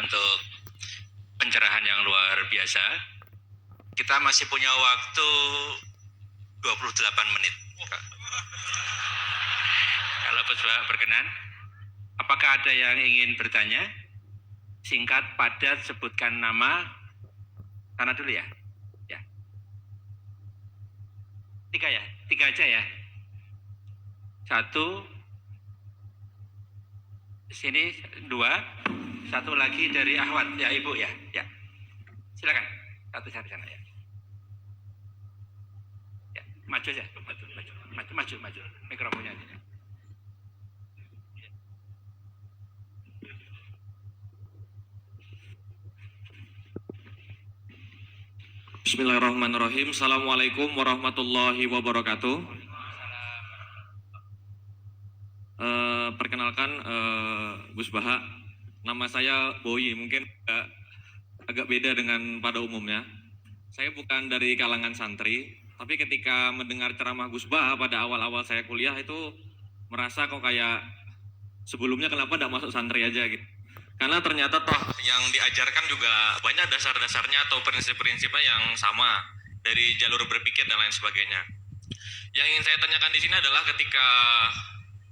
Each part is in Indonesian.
untuk pencerahan yang luar biasa. Kita masih punya waktu 28 menit. Kalau Bapak berkenan, apakah ada yang ingin bertanya? Singkat, padat, sebutkan nama. Sana dulu ya. Ya. Tiga ya? Tiga aja ya? Satu. Sini dua. Satu lagi dari Ahwat. Ya Ibu ya. Ya. Silakan. Satu dari sana ya. Ya. Maju aja. Maju. Mikrofonnya aja. Bismillahirrahmanirrahim. Assalamualaikum warahmatullahi wabarakatuh. Perkenalkan Gus Baha, nama saya Boyi. Mungkin agak beda dengan pada umumnya. Saya bukan dari kalangan santri, tapi ketika mendengar ceramah Gus Baha pada awal-awal saya kuliah itu merasa kok kayak sebelumnya kenapa tidak masuk santri aja gitu. Karena ternyata toh yang diajarkan juga banyak dasar-dasarnya atau prinsip-prinsipnya yang sama dari jalur berpikir dan lain sebagainya. Yang ingin saya tanyakan di sini adalah ketika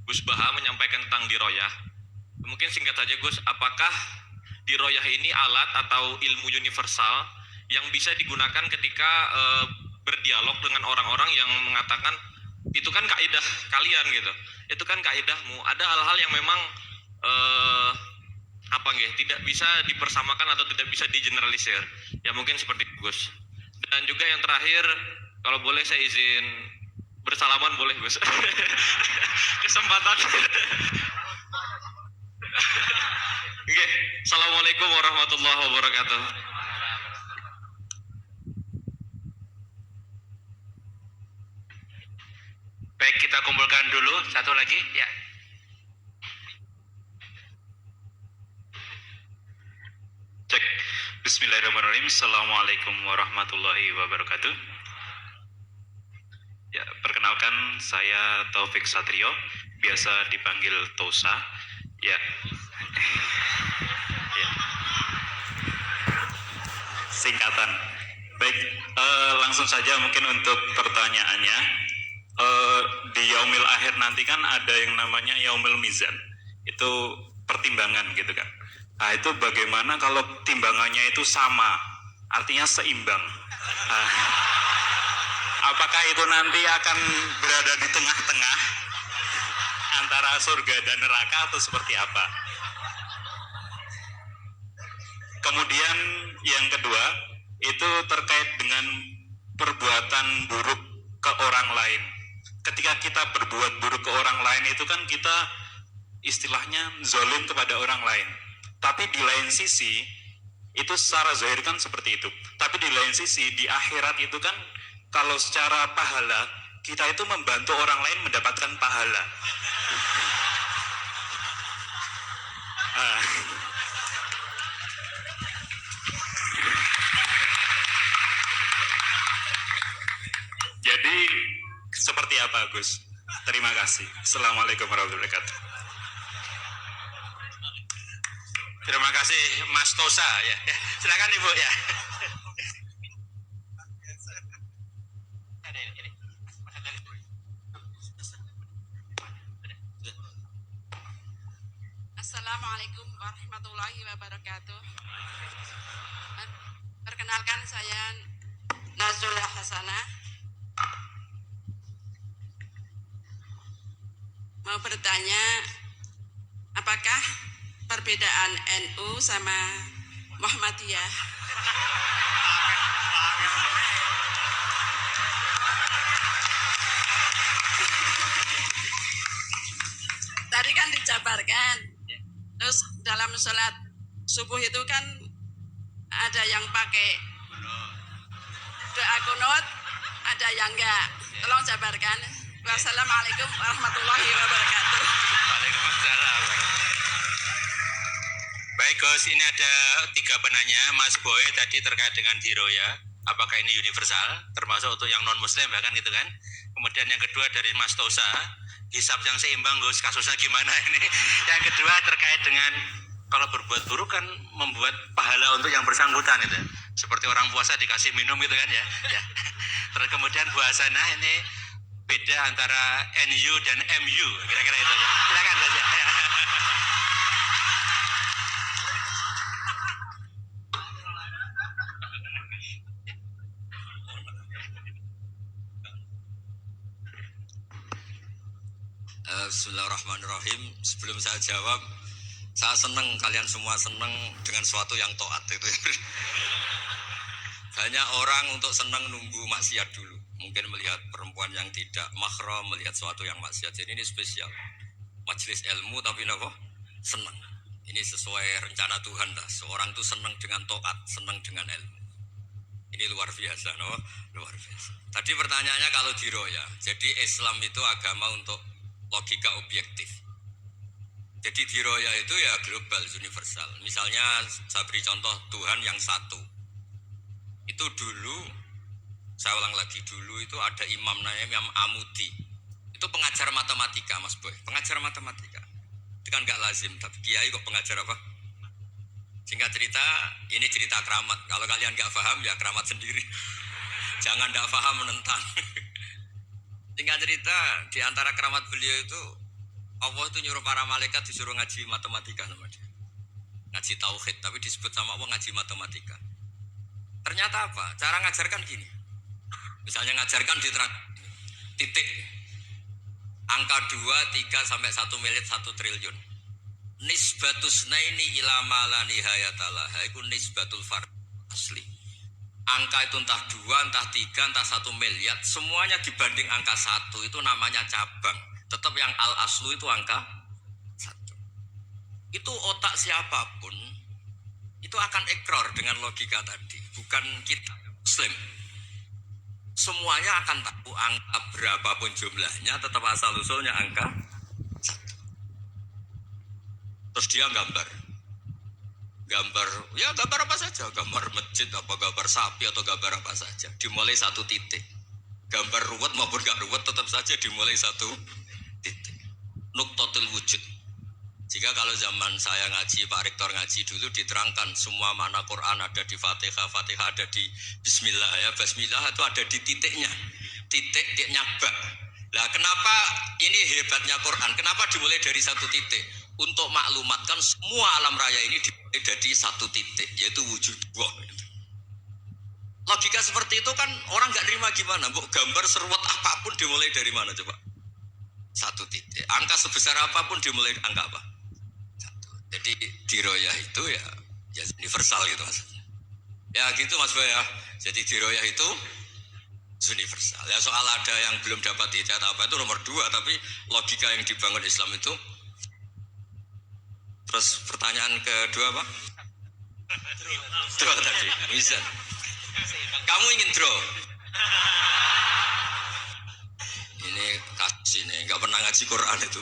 Gus Baha menyampaikan tentang diroyah, mungkin singkat saja Gus, apakah diroyah ini alat atau ilmu universal yang bisa digunakan ketika berdialog dengan orang-orang yang mengatakan itu kan kaidah kalian gitu, itu kan kaidahmu, ada hal-hal yang memang tidak bisa dipersamakan atau tidak bisa digeneralisir. Ya mungkin seperti Gus. Dan juga yang terakhir, kalau boleh saya izin bersalaman boleh Gus. Kesempatan. Oke. Assalamualaikum warahmatullahi wabarakatuh. Baik, kita kumpulkan dulu satu lagi ya. Cek. Bismillahirrahmanirrahim. Assalamualaikum warahmatullahi wabarakatuh. Ya, perkenalkan saya Taufik Satrio, biasa dipanggil Tosa. Ya. Ya. Singkatan. Baik, langsung saja mungkin untuk pertanyaannya. Di Yaumil Akhir nanti kan ada yang namanya Yaumil Mizan. Itu pertimbangan gitu kan. Nah itu bagaimana kalau timbangannya itu sama, artinya seimbang. Nah, apakah itu nanti akan berada di tengah-tengah antara surga dan neraka atau seperti apa? Kemudian yang kedua, itu terkait dengan perbuatan buruk ke orang lain. Ketika kita berbuat buruk ke orang lain itu kan kita istilahnya zalim kepada orang lain. Tapi di lain sisi, itu secara zahir kan seperti itu. Tapi di lain sisi, di akhirat itu kan, kalau secara pahala, kita itu membantu orang lain mendapatkan pahala. Jadi, seperti apa Gus? Terima kasih. Assalamualaikum warahmatullahi wabarakatuh. Terima kasih Mas Tosa ya. Silakan Ibu ya. Assalamualaikum warahmatullahi wabarakatuh. Perkenalkan saya Nazula Hasanah. Mau bertanya, apakah perbedaan NU sama Muhammadiyah? Tadi kan dijabarkan, terus dalam sholat subuh itu kan ada yang pakai doa kunut, ada yang enggak. Tolong jabarkan. Wassalamualaikum warahmatullahi wabarakatuh. Waalaikumsalam. Baik Gus, ini ada 3 penanya. Mas Boy tadi terkait dengan diroya, apakah ini universal, termasuk untuk yang non muslim bahkan gitu kan. Kemudian yang kedua dari Mas Tosa, hisab yang seimbang Gus, kasusnya gimana ini. Yang kedua terkait dengan kalau berbuat buruk kan membuat pahala untuk yang bersangkutan itu. Seperti orang puasa dikasih minum gitu kan ya. Ya. Terus kemudian puasanya ini beda antara NU dan MU, kira-kira itu ya. Silakan Mas ya. Bismillahirrahmanirrahim. Sebelum saya jawab, saya senang kalian semua senang dengan suatu yang taat itu. Banyak orang untuk senang nunggu maksiat dulu. Mungkin melihat perempuan yang tidak mahram, melihat suatu yang maksiat. Jadi ini spesial. Majelis ilmu tapi nopo senang. Ini sesuai rencana Tuhan dah. Seorang itu senang dengan taat, senang dengan ilmu. Ini luar biasa, no? Luar biasa. Tadi pertanyaannya kalau diroya. Jadi Islam itu agama untuk logika objektif. Jadi diroya itu ya global, universal. Misalnya saya beri contoh Tuhan yang satu. Itu dulu, saya ulang lagi, dulu itu ada imam namanya Imam Amudi. Itu pengajar matematika, Mas Boy. Pengajar matematika. Itu kan gak lazim, tapi kiai kok pengajar apa? Singkat cerita, ini cerita keramat. Kalau kalian gak paham ya keramat sendiri. Jangan gak paham menentang. Singkat cerita, di antara keramat beliau itu Allah itu nyuruh para malaikat disuruh ngaji matematika sama dia. Ngaji tauhid, tapi disebut sama Allah ngaji matematika. Ternyata apa? Cara ngajarkan gini. Misalnya ngajarkan di titik angka 2, 3 sampai 1 miliar 1 triliun. Nisbatus naini ila ma la nihayatalah. Itu nisbatul fard asli. Angka itu entah 2, entah 3, entah 1 miliar, semuanya dibanding angka 1 itu namanya cabang. Tetap yang al-aslu itu angka 1. Itu otak siapapun itu akan ikrar dengan logika tadi. Bukan kita Muslim. Semuanya akan tahu angka berapapun jumlahnya, tetap asal usulnya angka 1. Terus dia gambar, ya gambar apa saja, gambar masjid, apa gambar sapi atau gambar apa saja, dimulai 1 titik. Gambar ruwet maupun gak ruwet tetap saja dimulai 1 titik. Nuktotul wujud. Jika kalau zaman saya ngaji, Pak Rektor ngaji dulu diterangkan semua makna Quran ada di Fatihah, Fatihah ada di Bismillah ya, Bismillah itu ada di titiknya, titik nyabak. Lah kenapa ini hebatnya Quran? Kenapa dimulai dari 1 titik? Untuk maklumatkan semua alam raya ini dimulai dari 1 titik, yaitu wujud Allah. Logika seperti itu kan orang nggak terima gimana? Bu, gambar seruat apapun dimulai dari mana coba? 1 titik. Angka sebesar apapun dimulai angka apa? 1. Jadi diroyah itu ya universal gitu maksudnya. Ya gitu Mas Boy ya. Jadi diroyah itu universal. Ya soal ada yang belum dapat hidayah apa itu nomor 2, tapi logika yang dibangun Islam itu. Terus pertanyaan kedua apa? Draw tadi, bisa. Kamu ingin draw? Ini kasih nih, nggak pernah ngaji Quran itu.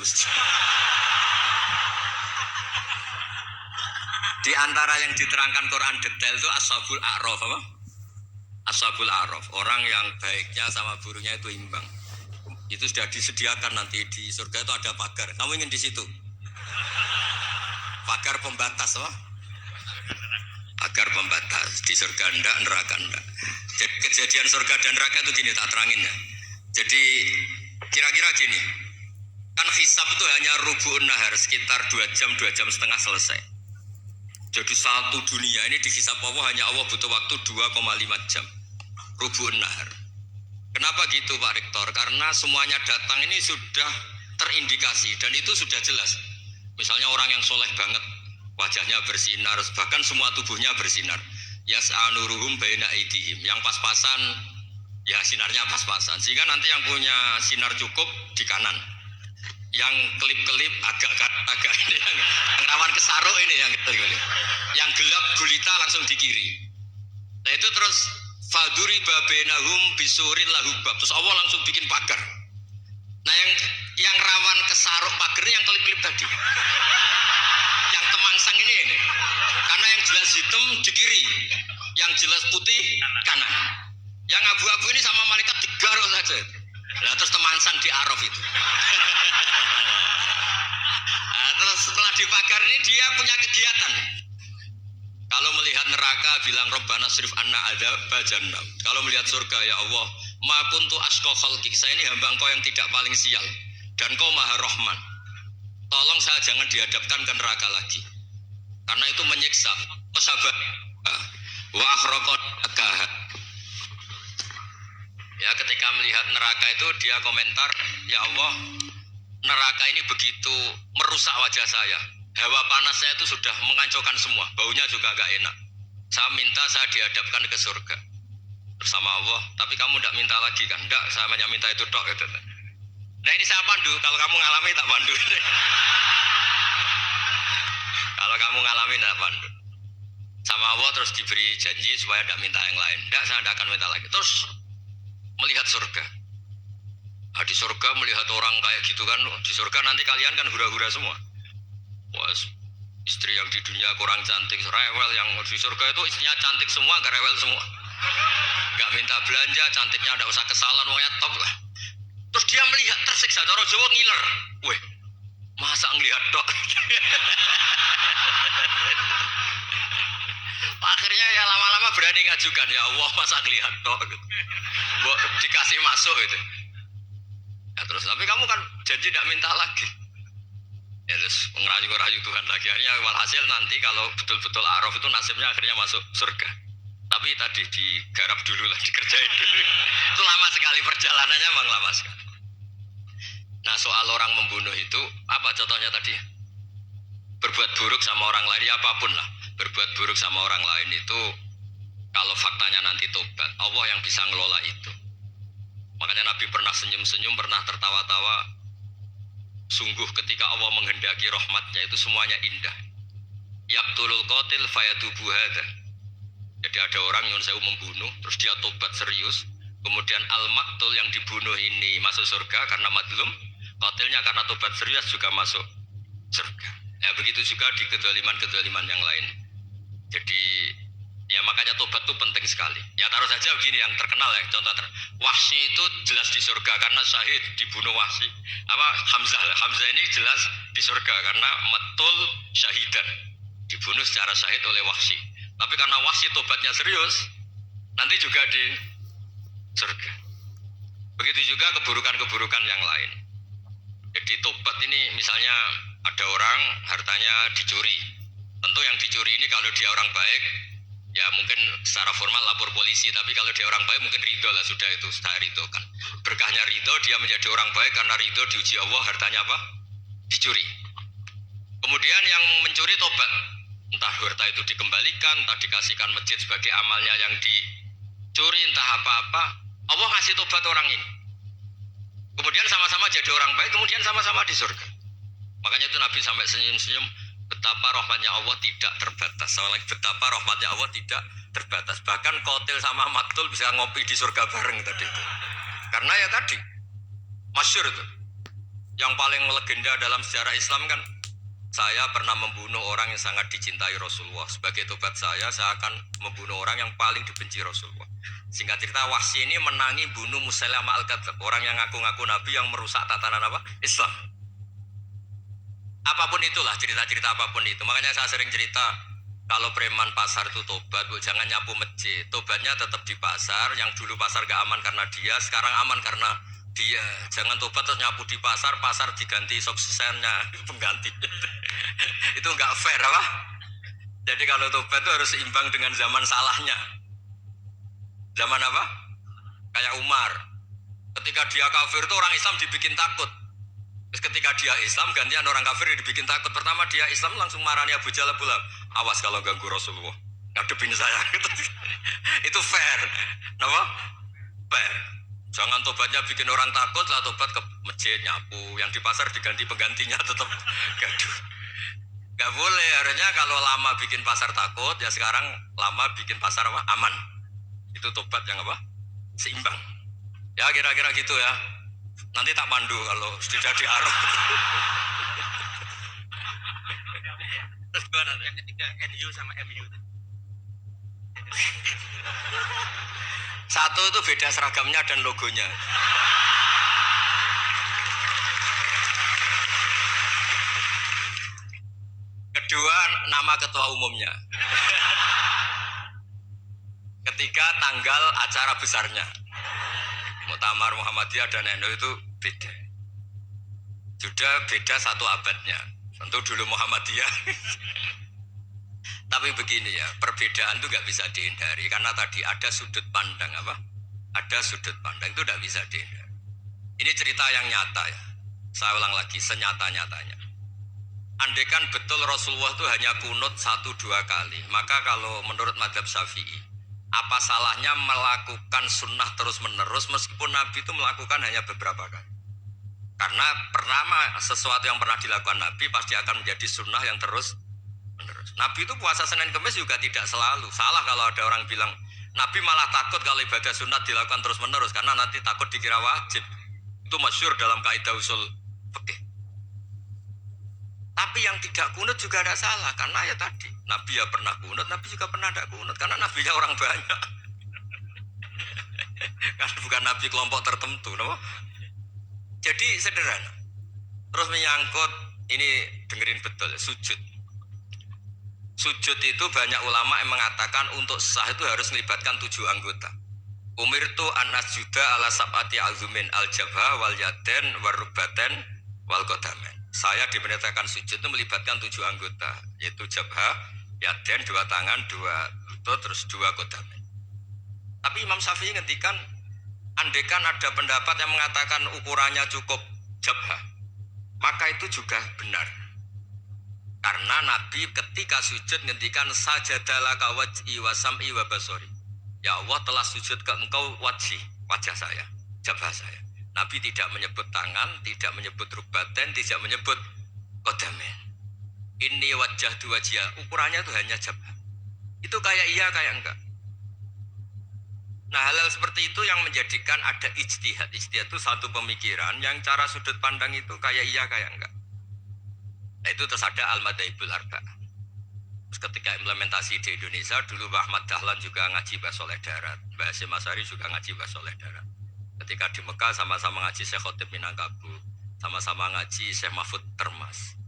Di antara yang diterangkan Quran detail itu Ashabul A'raf apa? Ashabul A'raf, orang yang baiknya sama buruknya itu imbang. Itu sudah disediakan nanti di surga itu ada pagar. Kamu ingin di situ? Pagar pembatas apa? Pagar pembatas di surga enggak, neraka enggak. Jadi kejadian surga dan neraka itu gini, tak terangin ya. Jadi kira-kira gini, kan hisab itu hanya rubu'un nahar, sekitar 2 jam, 2 jam setengah selesai. Jadi 1 dunia ini dihisab Allah, hanya Allah butuh waktu 2,5 jam. Rubu'un nahar. Kenapa gitu Pak Rektor? Karena semuanya datang ini sudah terindikasi dan itu sudah jelas. Misalnya orang yang soleh banget, wajahnya bersinar, bahkan semua tubuhnya bersinar. Yas'anuruhum baina aidihim, yang pas-pasan, ya sinarnya pas-pasan. Sehingga nanti yang punya sinar cukup di kanan, yang kelip-kelip agak ini, yang rawan kesaruk ini, yang gelap gulita langsung di kiri. Nah itu terus faduri babenahum bisuril lahubab, terus Allah langsung bikin pagar. Nah yang rawan kesaruk pagarnya yang kelip-kelip tadi, yang temangsang ini, karena yang jelas hitam di kiri, yang jelas putih kanan, yang abu-abu ini sama malaikat digaruk saja. Nah terus temangsang di Araf itu. Nah, terus setelah dipagar ini dia punya kegiatan. Kalau melihat neraka bilang Rabbana srif anna adzaba jahannam. Kalau melihat surga ya Allah, ma kuntu asqa khalqik. Saya ini hamba Engkau yang tidak paling sial dan Kau Maha Rahman. Tolong saya jangan dihadapkan ke neraka lagi. Karena itu menyiksa. Sabar. Wa akhraqat akaha. Ya, ketika melihat neraka itu dia komentar, ya Allah, neraka ini begitu merusak wajah saya. Hawa panasnya itu sudah menghancurkan semua, baunya juga gak enak. Saya minta saya dihadapkan ke surga bersama Allah, tapi kamu tidak minta lagi kan? Tidak, saya hanya minta itu tok. Gitu. Nah ini saya pandu, kalau kamu ngalami tak pandu. Kalau kamu ngalami tak pandu. Sama Allah terus diberi janji supaya tidak minta yang lain. Tidak, saya tidak akan minta lagi. Terus melihat surga. Nah, di surga melihat orang kayak gitu kan, di surga nanti kalian kan hura-hura semua. Wah, istri yang di dunia kurang cantik, rewel, yang di surga itu istrinya cantik semua, gak rewel semua. Gak minta belanja, cantiknya gak usah kesalahan, pokoknya top lah. Terus dia melihat tersiksa, cara Jawa ngiler. Weh, masa ngelihat dok? Akhirnya ya lama-lama berani ngajukan, ya Allah masa ngelihat dok? Gitu. Dikasih masuk gitu. Ya, terus tapi kamu kan janji tidak minta lagi. Ya terus ngerayu-ngerayu Tuhan lagi. Akhirnya walhasil nanti kalau betul-betul Araf itu nasibnya akhirnya masuk surga. Tapi tadi digarap dulu lah, dikerjain dulu. Itu lama sekali perjalanannya, memang lama sekali. Nah soal orang membunuh itu, apa contohnya tadi? Berbuat buruk sama orang lain, ya apapun lah. Berbuat buruk sama orang lain itu, kalau faktanya nanti tobat, Allah yang bisa ngelola itu. Makanya Nabi pernah senyum-senyum, pernah tertawa-tawa. Sungguh ketika Allah menghendaki rahmatnya itu semuanya indah. Yaqtulul qatil fayatubu hadza. Jadi ada orang yang saya membunuh, terus dia tobat serius. Kemudian al-maqtul yang dibunuh ini masuk surga karena madlum. Qatilnya karena tobat serius juga masuk surga. Ya begitu juga di kedoliman-kedoliman yang lain. Jadi ya makanya tobat itu penting sekali. Ya taruh saja begini yang terkenal ya, contoh Wahsy itu jelas di surga karena syahid dibunuh Wahsy. Apa Hamzah lah. Hamzah ini jelas di surga karena matul syahidan, dibunuh secara syahid oleh Wahsy. Tapi karena Wahsy tobatnya serius, nanti juga di surga. Begitu juga keburukan-keburukan yang lain. Jadi tobat ini misalnya ada orang hartanya dicuri. Tentu yang dicuri ini kalau dia orang baik, ya mungkin secara formal lapor polisi, tapi kalau dia orang baik mungkin ridho lah, sudah itu sudah ridho kan. Berkahnya ridho, dia menjadi orang baik karena ridho diuji Allah, hartanya apa? Dicuri. Kemudian yang mencuri tobat, entah harta itu dikembalikan, entah dikasihkan masjid sebagai amalnya yang dicuri, entah apa-apa, Allah ngasih tobat orang ini. Kemudian sama-sama jadi orang baik, kemudian sama-sama di surga. Makanya itu Nabi sampai senyum-senyum, betapa rahmatnya Allah tidak terbatas. Soalnya betapa rahmatnya Allah tidak terbatas. Bahkan qatil sama maktul bisa ngopi di surga bareng tadi itu. Karena ya tadi masyhur itu. Yang paling legenda dalam sejarah Islam kan, saya pernah membunuh orang yang sangat dicintai Rasulullah. Sebagai tobat saya akan membunuh orang yang paling dibenci Rasulullah. Singkat cerita, Wahsy ini menangi bunuh Musailamah al-Kadzdzab, orang yang ngaku-ngaku nabi yang merusak tatanan apa? Islam. Apapun itulah, cerita-cerita apapun itu. Makanya saya sering cerita, kalau preman pasar itu tobat, bu, jangan nyapu masjid. Tobatnya tetap di pasar, yang dulu pasar gak aman karena dia, sekarang aman karena dia. Jangan tobat terus nyapu di pasar, pasar diganti suksesennya, pengganti. Itu gak fair apa? Jadi kalau tobat itu harus seimbang dengan zaman salahnya. Zaman apa? Kayak Umar. Ketika dia kafir itu orang Islam dibikin takut. Terus ketika dia Islam, gantian orang kafir dibikin takut. Pertama dia Islam langsung marahnya Abu Jahal pulang. Awas kalau ganggu Rasulullah, ngadepin saya. Itu fair. Kenapa? Fair. Jangan tobatnya bikin orang takut, lah tobat ke masjid nyapu. Yang di pasar diganti penggantinya tetap gaduh. Gak boleh. Harusnya kalau lama bikin pasar takut, ya sekarang lama bikin pasar apa? Aman. Itu tobat yang apa? Seimbang. Ya kira-kira gitu ya. Nanti tak pandu kalau sudah di Arab. Terus gimana? Yang ketiga NU sama MU. Satu itu beda seragamnya dan logonya. Kedua, nama ketua umumnya. Ketiga, tanggal acara besarnya. Muktamar Muhammadiyah dan NU itu beda. Sudah beda 1 abadnya. Tentu dulu Muhammadiyah. Tapi begini ya, perbedaan itu nggak bisa dihindari karena tadi ada sudut pandang apa? Ada sudut pandang itu nggak bisa dihindari. Ini cerita yang nyata ya. Saya ulang lagi, senyata-nyatanya. Andaikan betul Rasulullah itu hanya kunut 1-2 kali, maka kalau menurut mazhab Syafi'i, apa salahnya melakukan sunnah terus-menerus meskipun Nabi itu melakukan hanya beberapa kali? Karena pertama, sesuatu yang pernah dilakukan Nabi pasti akan menjadi sunnah yang terus-menerus. Nabi itu puasa Senin Kamis juga tidak selalu. Salah kalau ada orang bilang, Nabi malah takut kalau ibadah sunat dilakukan terus-menerus karena nanti takut dikira wajib. Itu masyhur dalam kaidah usul fikih. Tapi yang tidak kunut juga ada salah karena ya tadi Nabi ya pernah kunut, Nabi juga pernah tidak kunut karena Nabinya orang banyak. Karena bukan Nabi kelompok tertentu, no? Jadi sederhana. Terus menyangkut ini dengerin betul sujud. Sujud itu banyak ulama yang mengatakan untuk sah itu harus melibatkan 7 anggota. Umirtu an asjuda ala sab'ati azumin al-jabha wal yaden warubaten wal qadamen. Saya diperintahkan sujud itu melibatkan 7 anggota, yaitu jabha, yaden 2 tangan, 2 lutut, terus 2 qadamen. Tapi Imam Syafi'i ngendikan, andaikan ada pendapat yang mengatakan ukurannya cukup jabha, maka itu juga benar. Karena Nabi ketika sujud ngendikan sajadalaka wajhi wa sam'i wa basori. Ya Allah telah sujud ke engkau wajah saya, jabha saya. Nabi tidak menyebut tangan, tidak menyebut rubaten, tidak menyebut qadamen. Ini wajah dua wajah, ukurannya itu hanya jabha. Itu kayak iya kayak enggak. Nah hal-hal seperti itu yang menjadikan ada ijtihad. Ijtihad itu satu pemikiran yang cara sudut pandang itu kayak iya kayak enggak. Nah itu terus ada al-madhaibul arba'ah. Terus ketika implementasi di Indonesia, dulu Mbah Ahmad Dahlan juga ngaji Bahasa Soleh Darat, Mbah Hasyim Asy'ari juga ngaji Bahasa Soleh Darat. Ketika di Mekah sama-sama ngaji Syekh Khotib Minangkabau, sama-sama ngaji Syekh Mahfud Termas.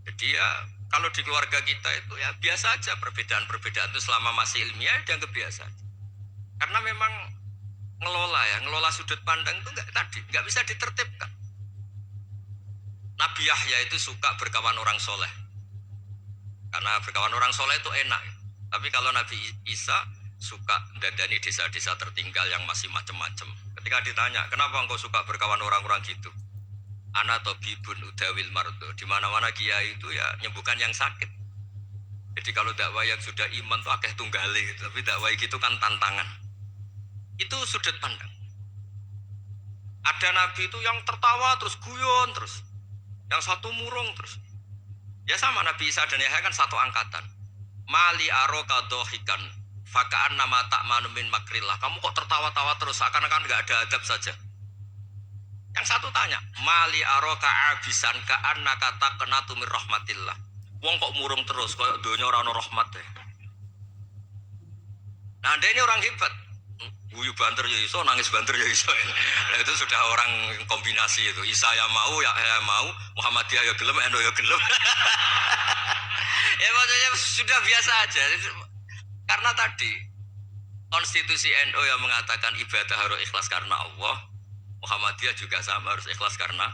Jadi ya kalau di keluarga kita itu ya biasa aja perbedaan-perbedaan itu selama masih ilmiah dianggap biasa. Karena memang ngelola sudut pandang itu nggak bisa ditertibkan. Nabi Yahya itu suka berkawan orang soleh. Karena berkawan orang soleh itu enak. Tapi kalau Nabi Isa suka dandani desa-desa tertinggal yang masih macam-macam. Ketika ditanya, kenapa engkau suka berkawan orang-orang gitu? Ana tabibun udawil mardo. Di mana-mana kiai itu ya nyembuhkan yang sakit. Jadi kalau dakwah yang sudah iman tuh akeh tunggale, tapi dakwah gitu kan tantangan. Itu sudut pandang. Ada nabi itu yang tertawa terus guyon terus. Yang satu murung terus. Ya sama Nabi Isa dan Yahya kan satu angkatan. Mali aroka dohikan fakaan nama tak manumin makrillah. Kamu kok tertawa-tawa terus seakan-akan nggak ada adab saja. Yang satu tanya, Mali aroka abisan kaan nakata kenatumir rahmatillah. Wong kok murung terus, kok donya orang rahmat deh. Nah dia ini orang hebat. Guyu banter ya iso, nangis banter ya iso. Nah, itu sudah orang kombinasi itu. Isa ya mau, ya mau, Muhammadiyah ya gelem, NU ya gelem. Ya maksudnya sudah biasa aja. Karena tadi konstitusi NU yang mengatakan ibadah harus ikhlas karena Allah, Muhammadiyah juga sama harus ikhlas karena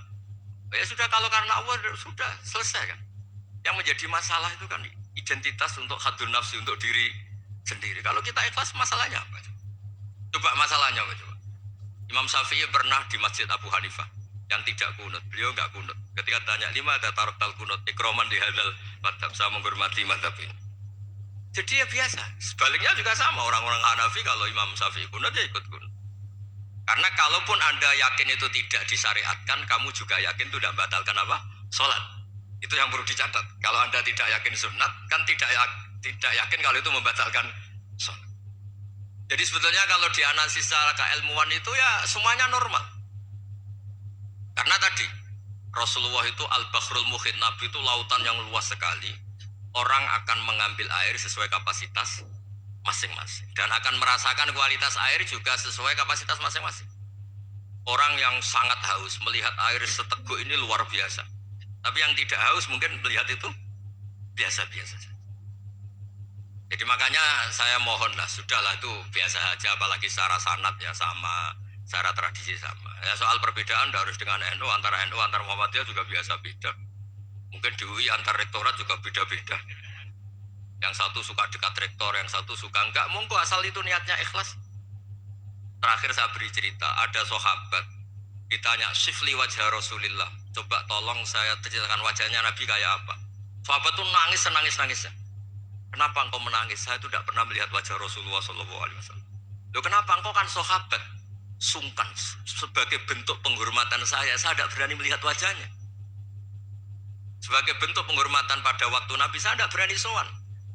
ya sudah kalau karena Allah sudah selesai kan. Yang menjadi masalah itu kan identitas untuk hadun nafsi untuk diri sendiri. Kalau kita ikhlas masalahnya apa? Coba masalahnya apa coba? Imam Syafi'i pernah di Masjid Abu Hanifah yang tidak kunut. Beliau enggak kunut. Ketika tanya 5 ada taroktal kunut, ikroman di hadal madhab, saya menghormati madhab ini. Jadi ya biasa. Sebaliknya juga sama, orang-orang Hanafi kalau Imam Syafi'i kunut ya ikut kunut. Karena kalaupun Anda yakin itu tidak disyariatkan, kamu juga yakin itu tidak membatalkan apa? Sholat. Itu yang perlu dicatat. Kalau Anda tidak yakin sunat, kan tidak yakin kalau itu membatalkan sholat. Jadi sebetulnya kalau dianalisis secara keilmuan itu ya semuanya normal. Karena tadi Rasulullah itu al-bahrul muhit, Nabi itu lautan yang luas sekali. Orang akan mengambil air sesuai kapasitas masing-masing dan akan merasakan kualitas air juga sesuai kapasitas masing-masing. Orang yang sangat haus melihat air seteguk ini luar biasa. Tapi yang tidak haus mungkin melihat itu biasa-biasa saja. Jadi makanya saya mohonlah, sudahlah itu biasa aja, apalagi secara sanad ya sama, secara tradisi sama. Ya soal perbedaan harus dengan NU, antara Muhammadiyah juga biasa beda. Mungkin di UI antar rektorat juga beda-beda. Yang satu suka dekat rektor, yang satu suka enggak. Monggo asal itu niatnya ikhlas. Terakhir saya beri cerita, ada sahabat ditanya, "Sifli wajah Rasulillah." Coba tolong saya ceritakan wajahnya Nabi kayak apa. Sahabat tuh nangis senangis-nangisnya. Kenapa engkau menangis? Saya itu tidak pernah melihat wajah Rasulullah SAW. Loh kenapa? Engkau kan sahabat. Sungkan. Sebagai bentuk penghormatan saya tidak berani melihat wajahnya. Sebagai bentuk penghormatan pada waktu Nabi, saya tidak berani sowan.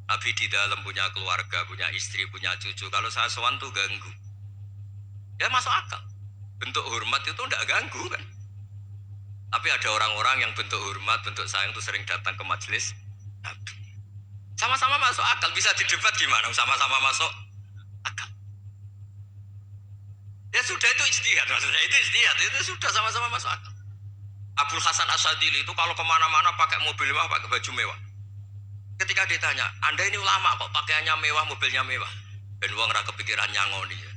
Nabi di dalam punya keluarga, punya istri, punya cucu. Kalau saya sowan tuh ganggu. Ya masuk akal. Bentuk hormat itu tidak ganggu kan. Tapi ada orang-orang yang bentuk hormat, bentuk sayang itu sering datang ke majelis Nabi. Sama-sama masuk akal, bisa didebat gimana? Sama-sama masuk akal. Ya sudah, itu ijtihad, maksudnya itu ijtihad, itu sudah sama-sama masuk akal. Abul Hasan Asyadili itu kalau kemana-mana pakai mobil mewah, pakai baju mewah. Ketika ditanya, Anda ini ulama kok pakaiannya mewah, mobilnya mewah, dan uang ra kepikiran nyangoni ya.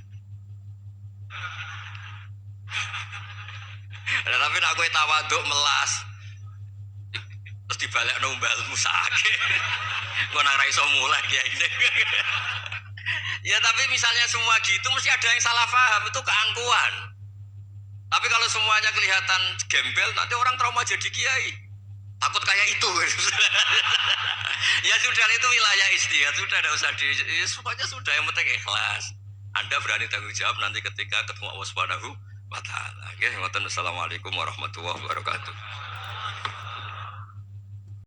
Nah, tapi aku tawaduk melas. Terus dibalik numbalmu sakit. Gue nang ra iso mulai ya ini. Ya tapi misalnya semua gitu mesti ada yang salah paham, itu keangkuhan. Tapi kalau semuanya kelihatan gembel, nanti orang trauma jadi kiai. Takut kayak itu. Ya sudah, itu wilayah istihad, sudah tidak usah ya, pokoknya sudah, yang penting ikhlas. Anda berani tanggung jawab nanti ketika ketemu Allah Subhanahu wa taala. Assalamualaikum warahmatullahi wabarakatuh.